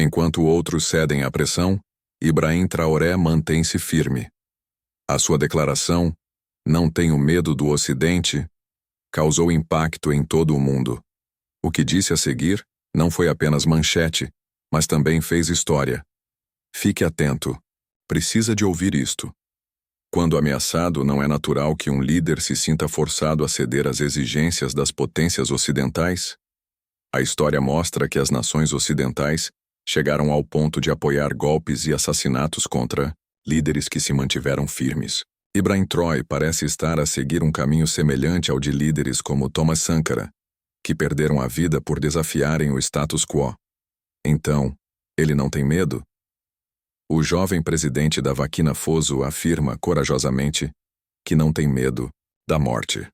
Enquanto outros cedem à pressão, Ibrahim Traoré mantém-se firme. A sua declaração, "Não tenho medo do Ocidente", causou impacto em todo o mundo. O que disse a seguir não foi apenas manchete, mas também fez história. Fique atento. Precisa de ouvir isto. Quando ameaçado, não é natural que um líder se sinta forçado a ceder às exigências das potências ocidentais? A história mostra que as nações ocidentais chegaram ao ponto de apoiar golpes e assassinatos contra líderes que se mantiveram firmes. Ibrahim Traoré parece estar a seguir um caminho semelhante ao de líderes como Thomas Sankara, que perderam a vida por desafiarem o status quo. Então, ele não tem medo? O jovem presidente da Burkina Faso afirma corajosamente que não tem medo da morte.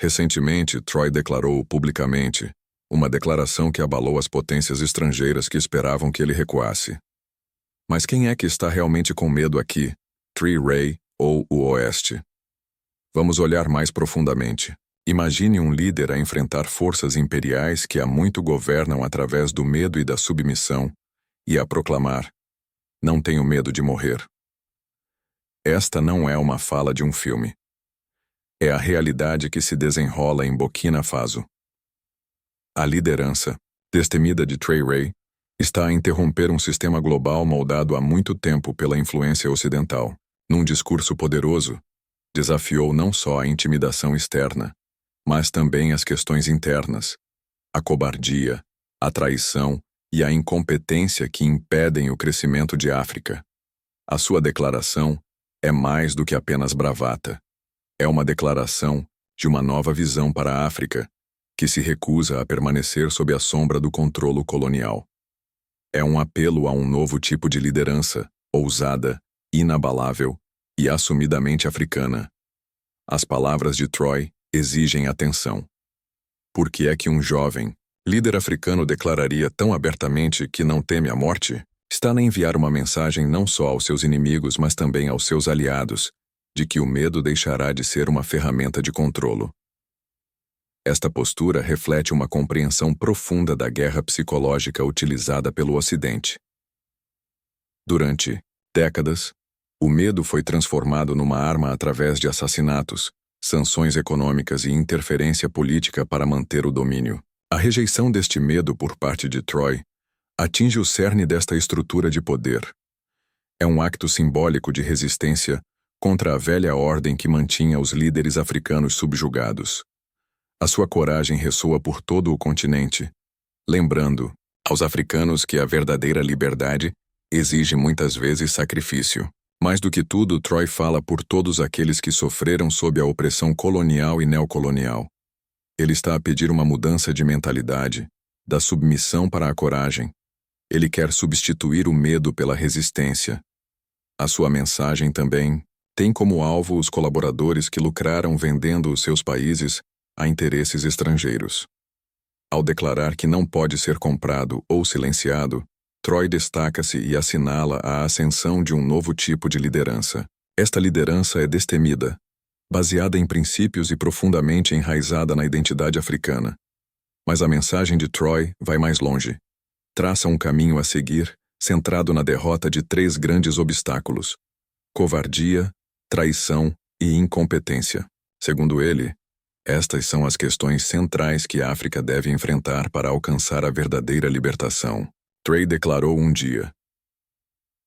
Recentemente, Traoré declarou publicamente uma declaração que abalou as potências estrangeiras que esperavam que ele recuasse. Mas quem é que está realmente com medo aqui, Traoré ou o Oeste? Vamos olhar mais profundamente. Imagine um líder a enfrentar forças imperiais que há muito governam através do medo e da submissão e a proclamar: "Não tenho medo de morrer." Esta não é uma fala de um filme. É a realidade que se desenrola em Burkina Faso. A liderança, destemida de Traoré, está a interromper um sistema global moldado há muito tempo pela influência ocidental. Num discurso poderoso, desafiou não só a intimidação externa, mas também as questões internas, a cobardia, a traição e a incompetência que impedem o crescimento de África. A sua declaração é mais do que apenas bravata. É uma declaração de uma nova visão para a África, que se recusa a permanecer sob a sombra do controle colonial. É um apelo a um novo tipo de liderança, ousada, inabalável e assumidamente africana. As palavras de Traoré exigem atenção. Por que é que um jovem líder africano declararia tão abertamente que não teme a morte? Está a enviar uma mensagem não só aos seus inimigos, mas também aos seus aliados, de que o medo deixará de ser uma ferramenta de controlo. Esta postura reflete uma compreensão profunda da guerra psicológica utilizada pelo Ocidente. Durante décadas, o medo foi transformado numa arma através de assassinatos, sanções econômicas e interferência política para manter o domínio. A rejeição deste medo por parte de Traoré atinge o cerne desta estrutura de poder. É um acto simbólico de resistência contra a velha ordem que mantinha os líderes africanos subjugados. A sua coragem ressoa por todo o continente, lembrando aos africanos que a verdadeira liberdade exige muitas vezes sacrifício. Mais do que tudo, Traoré fala por todos aqueles que sofreram sob a opressão colonial e neocolonial. Ele está a pedir uma mudança de mentalidade, da submissão para a coragem. Ele quer substituir o medo pela resistência. A sua mensagem também tem como alvo os colaboradores que lucraram vendendo os seus países a interesses estrangeiros. Ao declarar que não pode ser comprado ou silenciado, Traoré destaca-se e assinala a ascensão de um novo tipo de liderança. Esta liderança é destemida, baseada em princípios e profundamente enraizada na identidade africana. Mas a mensagem de Traoré vai mais longe. Traça um caminho a seguir, centrado na derrota de 3 grandes obstáculos: covardia, traição e incompetência. Segundo ele, estas são as questões centrais que a África deve enfrentar para alcançar a verdadeira libertação. Traoré declarou um dia: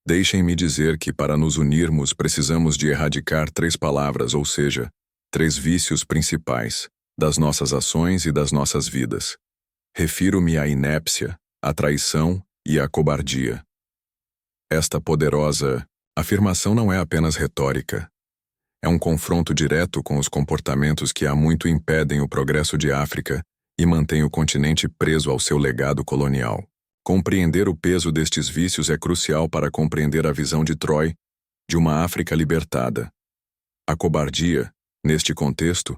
"Deixem-me dizer que para nos unirmos precisamos de erradicar 3 palavras, ou seja, 3 vícios principais, das nossas ações e das nossas vidas. Refiro-me à inépcia, à traição e à cobardia." Esta poderosa afirmação não é apenas retórica. É um confronto direto com os comportamentos que há muito impedem o progresso de África e mantêm o continente preso ao seu legado colonial. Compreender o peso destes vícios é crucial para compreender a visão de Traoré de uma África libertada. A cobardia, neste contexto,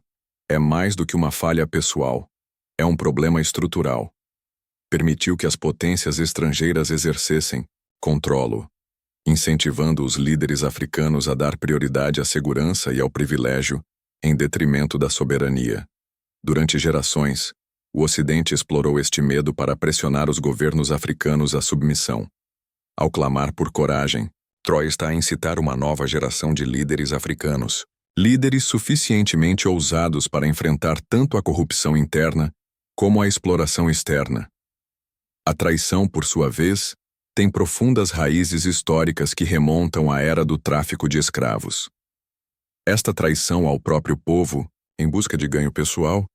é mais do que uma falha pessoal. É um problema estrutural. Permitiu que as potências estrangeiras exercessem controlo, incentivando os líderes africanos a dar prioridade à segurança e ao privilégio, em detrimento da soberania. Durante gerações, O Ocidente explorou este medo para pressionar os governos africanos à submissão. Ao clamar por coragem, Troy está a incitar uma nova geração de líderes africanos. Líderes suficientemente ousados para enfrentar tanto a corrupção interna como a exploração externa. A traição, por sua vez, tem profundas raízes históricas que remontam à era do tráfico de escravos. Esta traição ao próprio povo, em busca de ganho pessoal,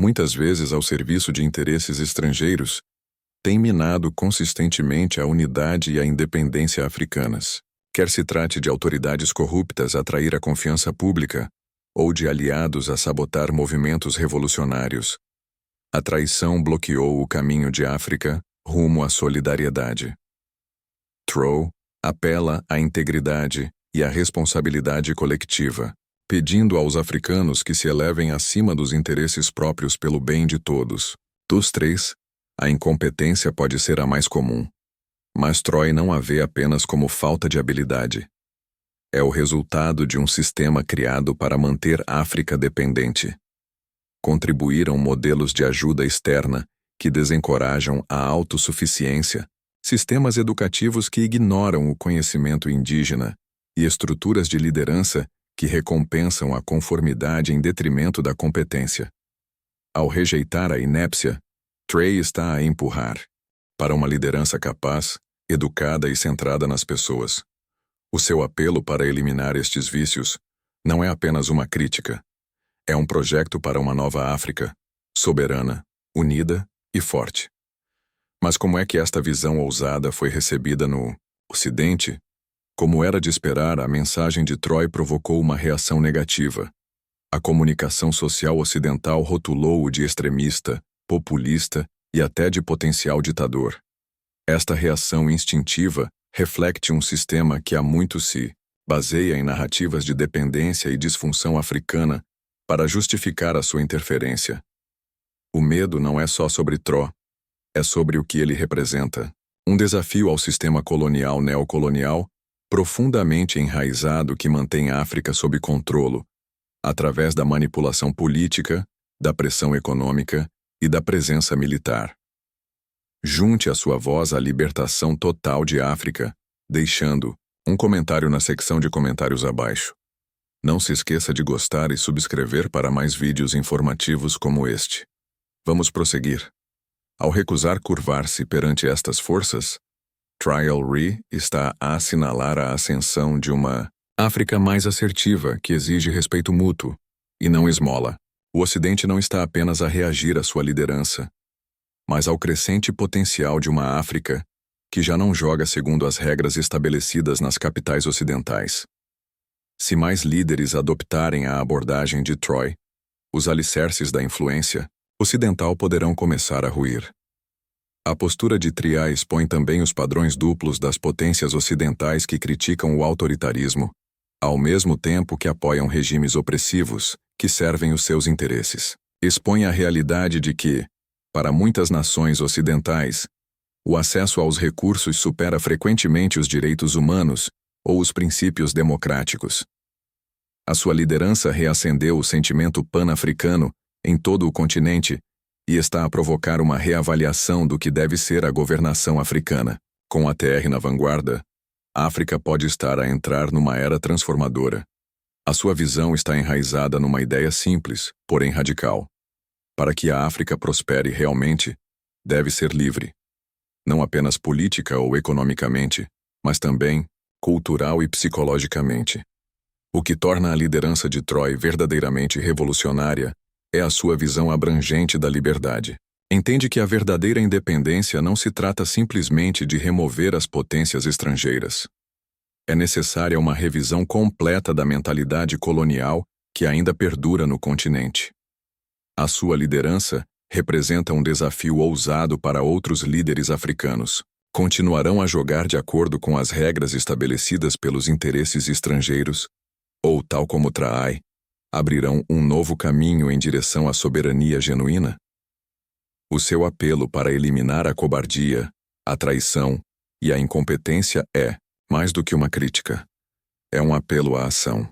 muitas vezes ao serviço de interesses estrangeiros, tem minado consistentemente a unidade e a independência africanas. Quer se trate de autoridades corruptas a trair a confiança pública ou de aliados a sabotar movimentos revolucionários, a traição bloqueou o caminho de África rumo à solidariedade. Troy apela à integridade e à responsabilidade coletiva, pedindo aos africanos que se elevem acima dos interesses próprios pelo bem de todos. Dos três, a incompetência pode ser a mais comum, mas Troy não a vê apenas como falta de habilidade. É o resultado de um sistema criado para manter África dependente. Contribuíram modelos de ajuda externa que desencorajam a autossuficiência, sistemas educativos que ignoram o conhecimento indígena e estruturas de liderança que recompensam a conformidade em detrimento da competência. Ao rejeitar a inépcia, Troy está a empurrar para uma liderança capaz, educada e centrada nas pessoas. O seu apelo para eliminar estes vícios não é apenas uma crítica. É um projeto para uma nova África, soberana, unida e forte. Mas como é que esta visão ousada foi recebida no Ocidente? Como era de esperar, a mensagem de Troy provocou uma reação negativa. A comunicação social ocidental rotulou-o de extremista, populista e até de potencial ditador. Esta reação instintiva reflete um sistema que há muito se baseia em narrativas de dependência e disfunção africana para justificar a sua interferência. O medo não é só sobre Troy, é sobre o que ele representa. Um desafio ao sistema colonial neocolonial profundamente enraizado que mantém a África sob controle, através da manipulação política, da pressão econômica e da presença militar. Junte a sua voz à libertação total de África, deixando um comentário na secção de comentários abaixo. Não se esqueça de gostar e subscrever para mais vídeos informativos como este. Vamos prosseguir. Ao recusar curvar-se perante estas forças, Traoré está a assinalar a ascensão de uma África mais assertiva que exige respeito mútuo e não esmola. O Ocidente não está apenas a reagir à sua liderança, mas ao crescente potencial de uma África que já não joga segundo as regras estabelecidas nas capitais ocidentais. Se mais líderes adoptarem a abordagem de Troy, os alicerces da influência ocidental poderão começar a ruir. A postura de Troy expõe também os padrões duplos das potências ocidentais que criticam o autoritarismo, ao mesmo tempo que apoiam regimes opressivos que servem os seus interesses. Expõe a realidade de que, para muitas nações ocidentais, o acesso aos recursos supera frequentemente os direitos humanos ou os princípios democráticos. A sua liderança reacendeu o sentimento pan-africano em todo o continente e está a provocar uma reavaliação do que deve ser a governação africana. Com a TR na vanguarda, a África pode estar a entrar numa era transformadora. A sua visão está enraizada numa ideia simples, porém radical. Para que a África prospere realmente, deve ser livre. Não apenas política ou economicamente, mas também cultural e psicologicamente. O que torna a liderança de Troy verdadeiramente revolucionária é a sua visão abrangente da liberdade. Entende que a verdadeira independência não se trata simplesmente de remover as potências estrangeiras. É necessária uma revisão completa da mentalidade colonial que ainda perdura no continente. A sua liderança representa um desafio ousado para outros líderes africanos. Continuarão a jogar de acordo com as regras estabelecidas pelos interesses estrangeiros, ou, tal como Troy, abrirão um novo caminho em direção à soberania genuína? O seu apelo para eliminar a cobardia, a traição e a incompetência é, mais do que uma crítica, é um apelo à ação.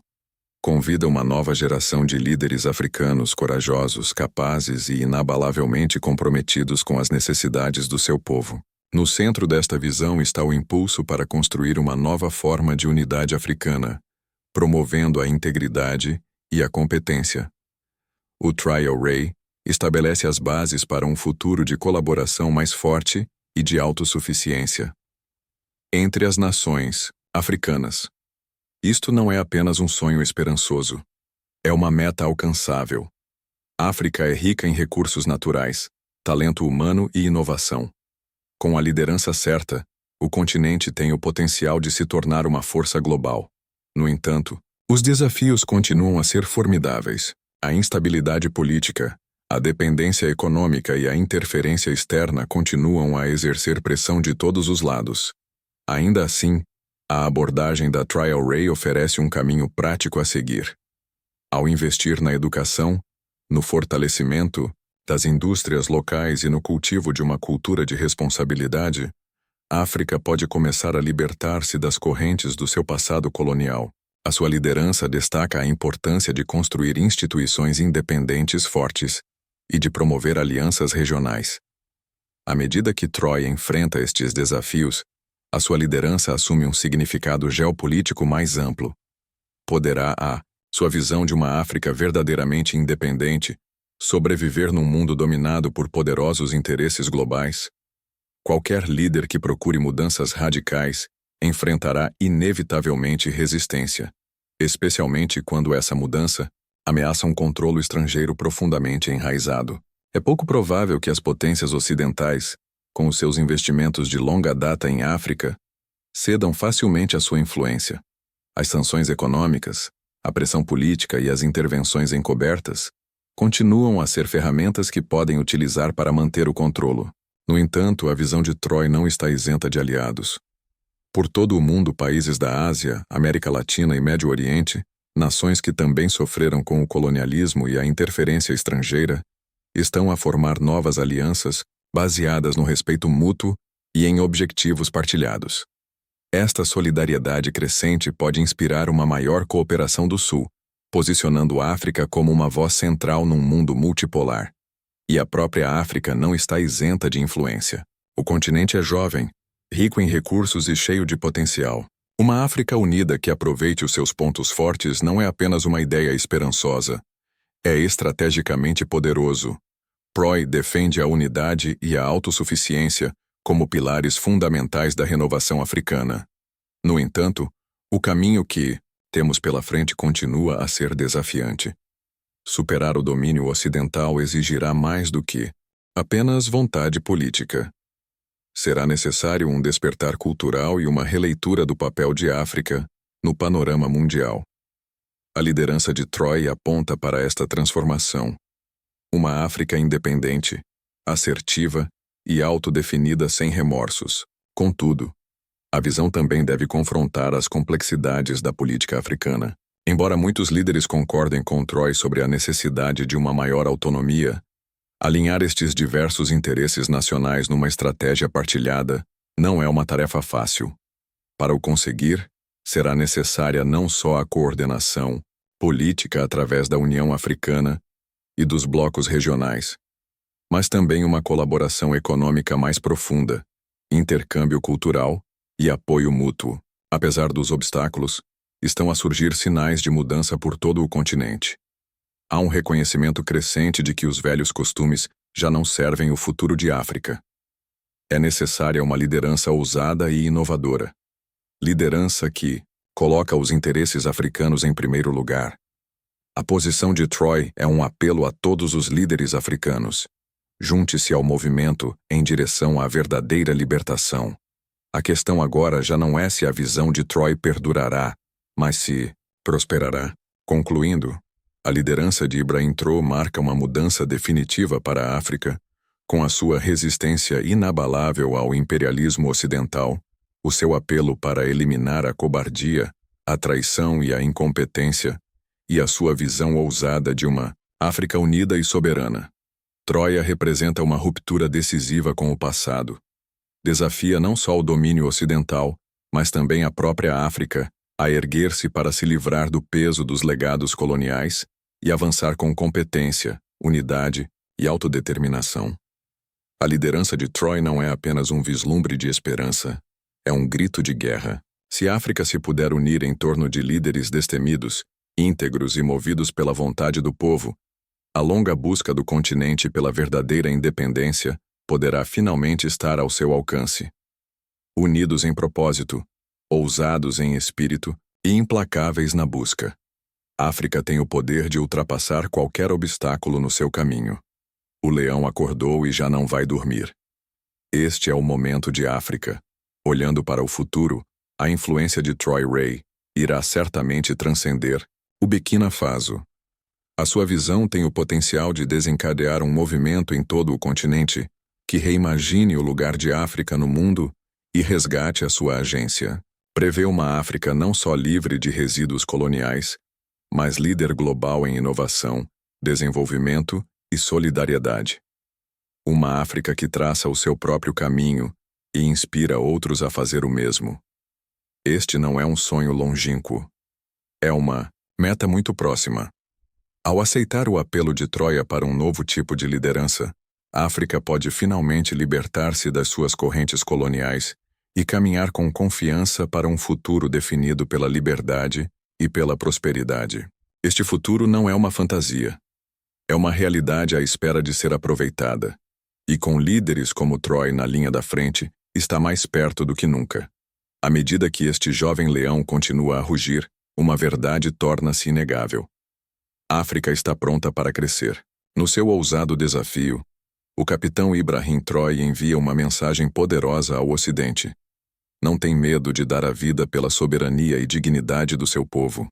convida uma nova geração de líderes africanos corajosos, capazes e inabalavelmente comprometidos com as necessidades do seu povo. No centro desta visão está o impulso para construir uma nova forma de unidade africana, promovendo a integridade e a competência. O Traoré estabelece as bases para um futuro de colaboração mais forte e de autossuficiência entre as nações africanas. Isto não é apenas um sonho esperançoso. É uma meta alcançável. A África é rica em recursos naturais, talento humano e inovação. Com a liderança certa, o continente tem o potencial de se tornar uma força global. No entanto, os desafios continuam a ser formidáveis. A instabilidade política, a dependência econômica e a interferência externa continuam a exercer pressão de todos os lados. Ainda assim, a abordagem da Traoré oferece um caminho prático a seguir. Ao investir na educação, no fortalecimento das indústrias locais e no cultivo de uma cultura de responsabilidade, a África pode começar a libertar-se das correntes do seu passado colonial. A sua liderança destaca a importância de construir instituições independentes fortes e de promover alianças regionais. À medida que Troy enfrenta estes desafios, a sua liderança assume um significado geopolítico mais amplo. Poderá sua visão de uma África verdadeiramente independente sobreviver num mundo dominado por poderosos interesses globais? Qualquer líder que procure mudanças radicais enfrentará inevitavelmente resistência, especialmente quando essa mudança ameaça um controle estrangeiro profundamente enraizado. É pouco provável que as potências ocidentais, com os seus investimentos de longa data em África, cedam facilmente à sua influência. As sanções econômicas, a pressão política e as intervenções encobertas continuam a ser ferramentas que podem utilizar para manter o controle. No entanto, a visão de Troy não está isenta de aliados. Por todo o mundo, países da Ásia, América Latina e Médio Oriente, nações que também sofreram com o colonialismo e a interferência estrangeira, estão a formar novas alianças baseadas no respeito mútuo e em objetivos partilhados. Esta solidariedade crescente pode inspirar uma maior cooperação do Sul, posicionando a África como uma voz central num mundo multipolar. E a própria África não está isenta de influência. O continente é jovem, rico em recursos e cheio de potencial. Uma África unida que aproveite os seus pontos fortes não é apenas uma ideia esperançosa. É estrategicamente poderoso. Troy defende a unidade e a autossuficiência como pilares fundamentais da renovação africana. No entanto, o caminho que temos pela frente continua a ser desafiante. Superar o domínio ocidental exigirá mais do que apenas vontade política. Será necessário um despertar cultural e uma releitura do papel de África no panorama mundial. A liderança de Troy aponta para esta transformação. Uma África independente, assertiva e autodefinida sem remorsos. Contudo, a visão também deve confrontar as complexidades da política africana. Embora muitos líderes concordem com Troy sobre a necessidade de uma maior autonomia, alinhar estes diversos interesses nacionais numa estratégia partilhada não é uma tarefa fácil. Para o conseguir, será necessária não só a coordenação política através da União Africana e dos blocos regionais, mas também uma colaboração econômica mais profunda, intercâmbio cultural e apoio mútuo. Apesar dos obstáculos, estão a surgir sinais de mudança por todo o continente. Há um reconhecimento crescente de que os velhos costumes já não servem o futuro de África. É necessária uma liderança ousada e inovadora. Liderança que coloca os interesses africanos em primeiro lugar. A posição de Troy é um apelo a todos os líderes africanos. Junte-se ao movimento em direção à verdadeira libertação. A questão agora já não é se a visão de Troy perdurará, mas se prosperará. Concluindo, a liderança de Ibrahim Traoré marca uma mudança definitiva para a África, com a sua resistência inabalável ao imperialismo ocidental, o seu apelo para eliminar a cobardia, a traição e a incompetência, e a sua visão ousada de uma África unida e soberana. Troia representa uma ruptura decisiva com o passado. Desafia não só o domínio ocidental, mas também a própria África a erguer-se para se livrar do peso dos legados coloniais e avançar com competência, unidade e autodeterminação. A liderança de Troy não é apenas um vislumbre de esperança, é um grito de guerra. Se a África se puder unir em torno de líderes destemidos, íntegros e movidos pela vontade do povo, a longa busca do continente pela verdadeira independência poderá finalmente estar ao seu alcance. Unidos em propósito, ousados em espírito e implacáveis na busca, África tem o poder de ultrapassar qualquer obstáculo no seu caminho. O leão acordou e já não vai dormir. Este é o momento de África. Olhando para o futuro, a influência de Troy Ray irá certamente transcender o Burkina Faso. A sua visão tem o potencial de desencadear um movimento em todo o continente que reimagine o lugar de África no mundo e resgate a sua agência. Prevê uma África não só livre de resíduos coloniais, mas líder global em inovação, desenvolvimento e solidariedade. Uma África que traça o seu próprio caminho e inspira outros a fazer o mesmo. Este não é um sonho longínquo. É uma meta muito próxima. Ao aceitar o apelo de Troia para um novo tipo de liderança, a África pode finalmente libertar-se das suas correntes coloniais e caminhar com confiança para um futuro definido pela liberdade e pela prosperidade. Este futuro não é uma fantasia. É uma realidade à espera de ser aproveitada. E com líderes como Troy na linha da frente, está mais perto do que nunca. À medida que este jovem leão continua a rugir, uma verdade torna-se inegável. A África está pronta para crescer. No seu ousado desafio, o capitão Ibrahim Troy envia uma mensagem poderosa ao Ocidente. Não tem medo de dar a vida pela soberania e dignidade do seu povo.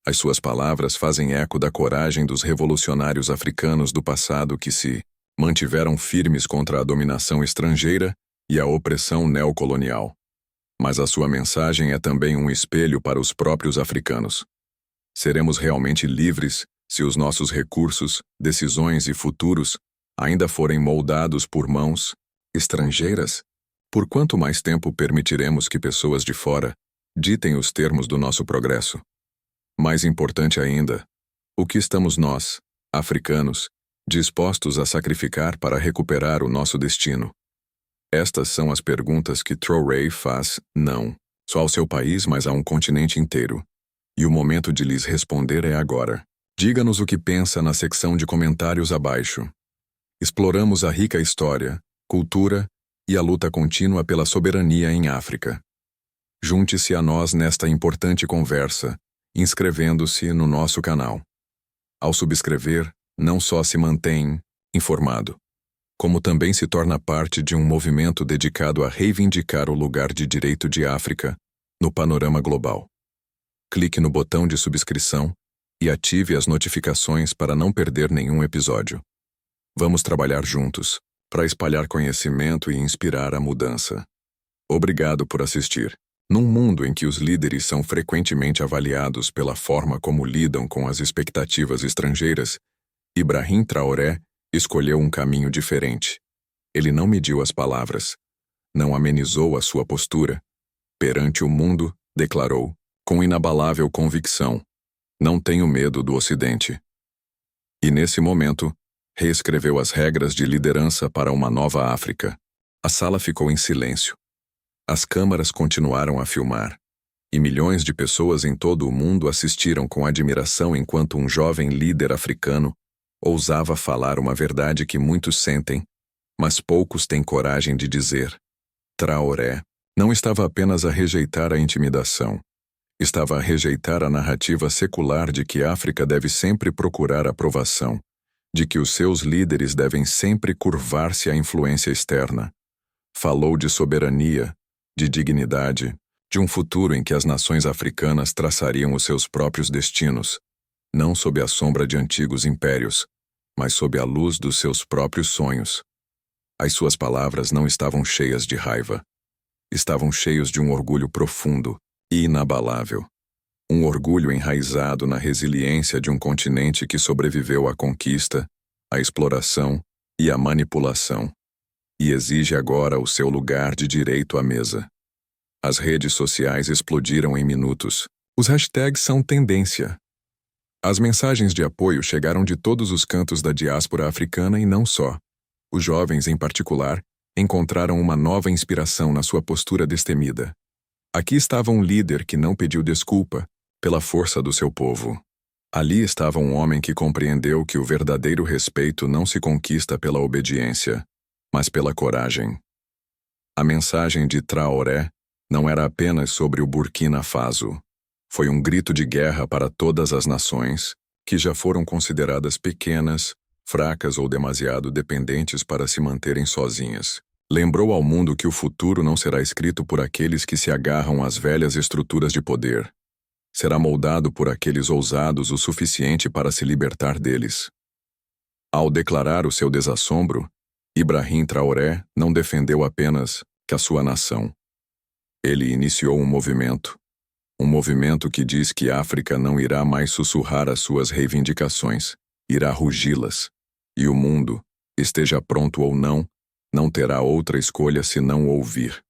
As suas palavras fazem eco da coragem dos revolucionários africanos do passado que se mantiveram firmes contra a dominação estrangeira e a opressão neocolonial. Mas a sua mensagem é também um espelho para os próprios africanos. Seremos realmente livres se os nossos recursos, decisões e futuros ainda forem moldados por mãos estrangeiras? Por quanto mais tempo permitiremos que pessoas de fora ditem os termos do nosso progresso? Mais importante ainda, o que estamos nós, africanos, dispostos a sacrificar para recuperar o nosso destino? Estas são as perguntas que Troy faz, não só ao seu país, mas a um continente inteiro. E o momento de lhes responder é agora. Diga-nos o que pensa na secção de comentários abaixo. Exploramos a rica história, cultura e a luta contínua pela soberania em África. Junte-se a nós nesta importante conversa, inscrevendo-se no nosso canal. Ao subscrever, não só se mantém informado, como também se torna parte de um movimento dedicado a reivindicar o lugar de direito de África no panorama global. Clique no botão de subscrição e ative as notificações para não perder nenhum episódio. Vamos trabalhar juntos para espalhar conhecimento e inspirar a mudança. Obrigado por assistir. Num mundo em que os líderes são frequentemente avaliados pela forma como lidam com as expectativas estrangeiras, Ibrahim Traoré escolheu um caminho diferente. Ele não mediu as palavras, não amenizou a sua postura. Perante o mundo, declarou, com inabalável convicção, não tenho medo do Ocidente. E nesse momento, reescreveu as regras de liderança para uma nova África. A sala ficou em silêncio. As câmaras continuaram a filmar, e milhões de pessoas em todo o mundo assistiram com admiração enquanto um jovem líder africano ousava falar uma verdade que muitos sentem, mas poucos têm coragem de dizer. Traoré não estava apenas a rejeitar a intimidação. Estava a rejeitar a narrativa secular de que a África deve sempre procurar aprovação, de que os seus líderes devem sempre curvar-se à influência externa. Falou de soberania, de dignidade, de um futuro em que as nações africanas traçariam os seus próprios destinos, não sob a sombra de antigos impérios, mas sob a luz dos seus próprios sonhos. As suas palavras não estavam cheias de raiva. Estavam cheios de um orgulho profundo e inabalável. Um orgulho enraizado na resiliência de um continente que sobreviveu à conquista, à exploração e à manipulação, e exige agora o seu lugar de direito à mesa. As redes sociais explodiram em minutos. Os hashtags são tendência. As mensagens de apoio chegaram de todos os cantos da diáspora africana e não só. Os jovens, em particular, encontraram uma nova inspiração na sua postura destemida. Aqui estava um líder que não pediu desculpa pela força do seu povo. Ali estava um homem que compreendeu que o verdadeiro respeito não se conquista pela obediência, mas pela coragem. A mensagem de Traoré não era apenas sobre o Burkina Faso. Foi um grito de guerra para todas as nações, que já foram consideradas pequenas, fracas ou demasiado dependentes para se manterem sozinhas. Lembrou ao mundo que o futuro não será escrito por aqueles que se agarram às velhas estruturas de poder. Será moldado por aqueles ousados o suficiente para se libertar deles. Ao declarar o seu desassombro, Ibrahim Traoré não defendeu apenas que a sua nação. Ele iniciou um movimento que diz que a África não irá mais sussurrar as suas reivindicações, irá rugi-las. E o mundo, esteja pronto ou não, não terá outra escolha senão ouvir.